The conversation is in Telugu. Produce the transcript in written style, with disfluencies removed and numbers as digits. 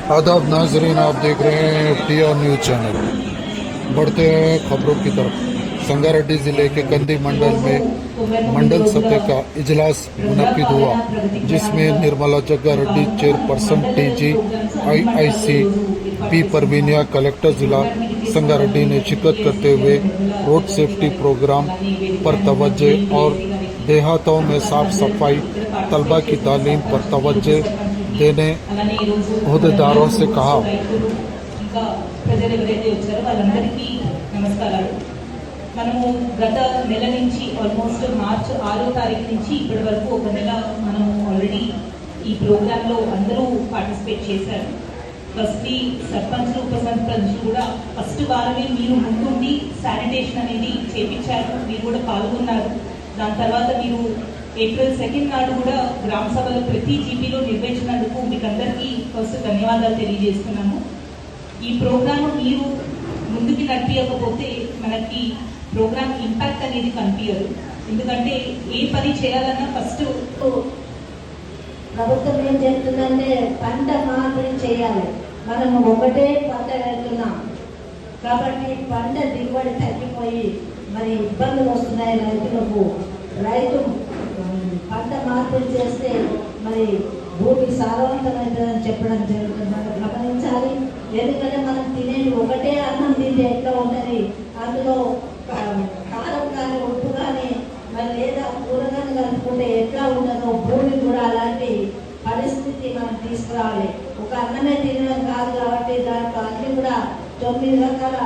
आदाब नाजरीन, आप देख रहे हैं FTR न्यूज चैनल। बढ़ते हैं खबरों की तरफ। संगारेड्डी जिले के कंदी मंडल में मंडल सतह का इजलास मुनक्किद हुआ, जिसमें Nirmala Jagga Reddy chairperson TG IIC P परवीनिया कलेक्टर जिला संगारेड्डी ने शिरकत करते हुए रोड सेफ्टी प्रोग्राम पर तवज्जो और देहातों में साफ सफाई तलबा की तालीम पर तवज्जो देने अहदेदारों से कहा। మనము గత నెల నుంచి ఆల్మోస్ట్ మార్చ్ 6వ తారీఖు నుంచి ఇప్పటి వరకు ఒక నెల మనం ఆల్రెడీ ఈ ప్రోగ్రాంలో అందరూ పార్టిసిపేట్ చేశారు. ఫస్ట్లీ సర్పంచ్లు ఉప సర్పంచ్లు కూడా ఫస్ట్ వారమే మీరు ముందుండి శానిటేషన్ అనేది చేపించారు, మీరు కూడా పాల్గొన్నారు. దాని తర్వాత మీరు ఏప్రిల్ 2 నాడు కూడా గ్రామ సభలు ప్రతి జీపీలో నిర్వహించినందుకు మీకు అందరికీ ఫస్ట్ ధన్యవాదాలు తెలియజేస్తున్నాము. ఈ ప్రోగ్రామ్ మీరు ముందుకు నడిపించకపోతే మనకి ప్రోగ్రామ్ ఇంపాక్ట్ అనేది కనిపించదు. ఎందుకంటే ఏ పని చేయాలన్నా ఫస్ట్ ప్రభుత్వం ఏం చెప్తుందంటే పంట మార్పిడి చేయాలి. మనము ఒకటే పంట పెడుతున్నాం కాబట్టి పంట దిగుబడి తగ్గిపోయి మరి ఇబ్బందులు వస్తున్నాయి రైతులకు. రైతు పంట మార్పిడి చేస్తే మరి భూమి సారవంతమైందని చెప్పడం జరుగుతుంది. మనం గమనించాలి. ఎందుకంటే మనం తినేది ఒకటే అన్నం తింటే ఎట్లా ఉంటుంది, అందులో కారం కానీ ఉప్పు కానీ మరి లేదా కూరగాయలు కలుపుకుంటే ఎట్లా ఉండదో భూమి కూడా అలాంటి పరిస్థితి మనం తీసుకురావాలి. ఒక అన్నమే తినడం కాదు కాబట్టి దాంట్లో అన్ని కూడా 9 రకాల